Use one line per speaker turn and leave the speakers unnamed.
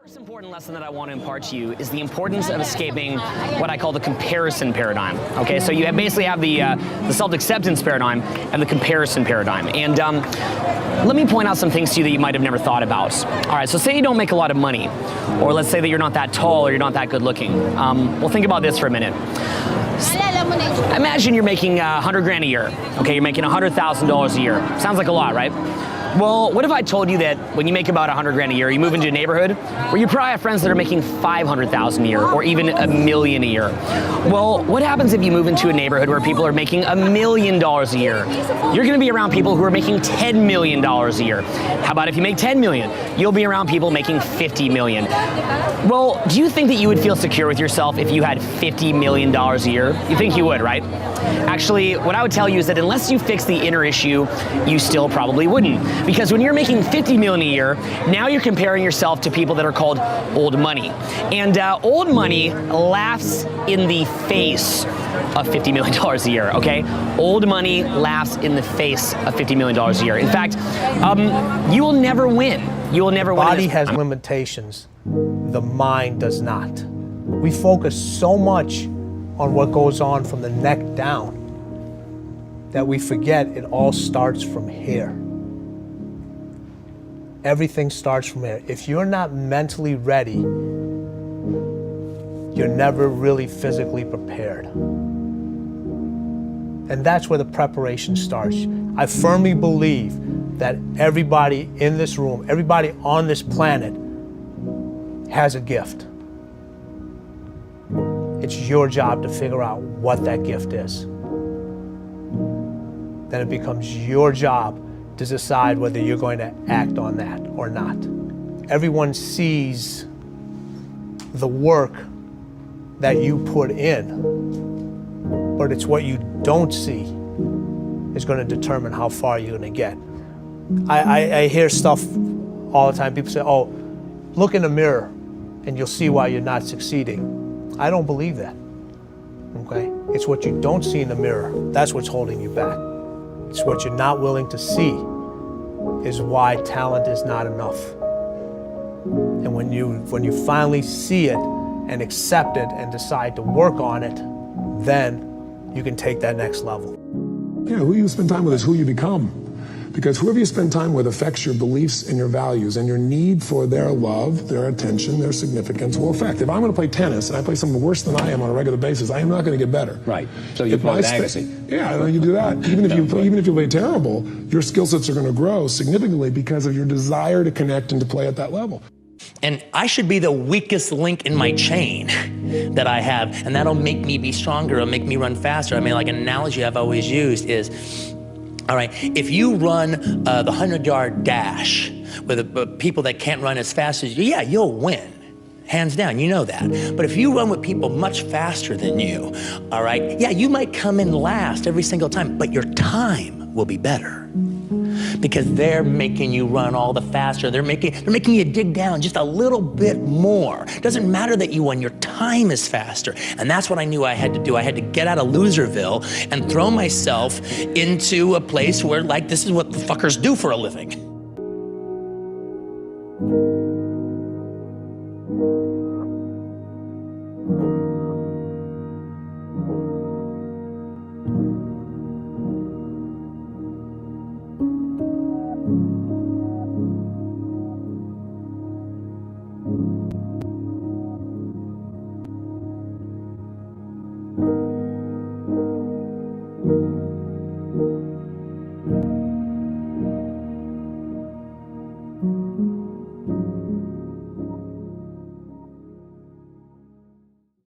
The most important lesson that I want to impart to you is the importance of escaping what I call the comparison paradigm. Okay, so you basically have the self-acceptance paradigm and the comparison paradigm. And let me point out some things to you that you might have never thought about. All right, so say you don't make a lot of money, or let's say that you're not that tall or you're not that good looking. Well, think about this for a minute. Imagine you're making 100 grand a year. Okay, you're making $100,000 a year. Sounds like a lot, right? Well, what if I told you that when you make about 100 grand a year, you move into a neighborhood where you probably have friends that are making 500,000 a year or even $1 million a year? Well, what happens if you move into a neighborhood where people are making $1 million a year? You're gonna be around people who are making $10 million a year. How about if you make 10 million? You'll be around people making 50 million. Well, do you think that you would feel secure with yourself if you had $50 million a year? You think you would, right? Actually, what I would tell you is that unless you fix the inner issue, you still probably wouldn't. Because when you're making 50 million a year, now you're comparing yourself to people that are called old money. And old money laughs in the face of $50 million a year, okay? Old money laughs in the face of $50 million a year. In fact, you will never win. You will never win.
The body has limitations. The mind does not. We focus so much on what goes on from the neck down that we forget it all starts from here. Everything starts from here. If you're not mentally ready, you're never really physically prepared. And that's where the preparation starts. I firmly believe that everybody in this room, everybody on this planet has a gift. It's your job to figure out what that gift is. Then it becomes your job to decide whether you're going to act on that or not. Everyone sees the work that you put in, but it's what you don't see is going to determine how far you're going to get. I hear stuff all the time. People say, oh, look in the mirror and you'll see why you're not succeeding. I don't believe that, okay? It's what you don't see in the mirror. That's what's holding you back. It's what you're not willing to see is why talent is not enough. And when you finally see it and accept it and decide to work on it, then you can take that next level.
Yeah, who you spend time with is who you become. Because whoever you spend time with affects your beliefs and your values, and your need for their love, their attention, their significance will affect. If I'm going to play tennis and I play someone worse than I am on a regular basis, I am not going to get better.
Right. So you play magazine.
Yeah, you do that. Even if you play terrible, your skill sets are going to grow significantly because of your desire to connect and to play at that level.
And I should be the weakest link in my chain that I have, and that'll make me be stronger, it'll make me run faster. I mean, like an analogy I've always used is, all right, if you run the 100-yard dash with people that can't run as fast as you, yeah, you'll win. Hands down, you know that. But if you run with people much faster than you, all right, yeah, you might come in last every single time, but your time will be better. Because they're making you run all the faster. They're making you dig down just a little bit more. It doesn't matter that you won, your time is faster. And that's what I knew I had to do. I had to get out of Loserville and throw myself into a place where, like, this is what the fuckers do for a living.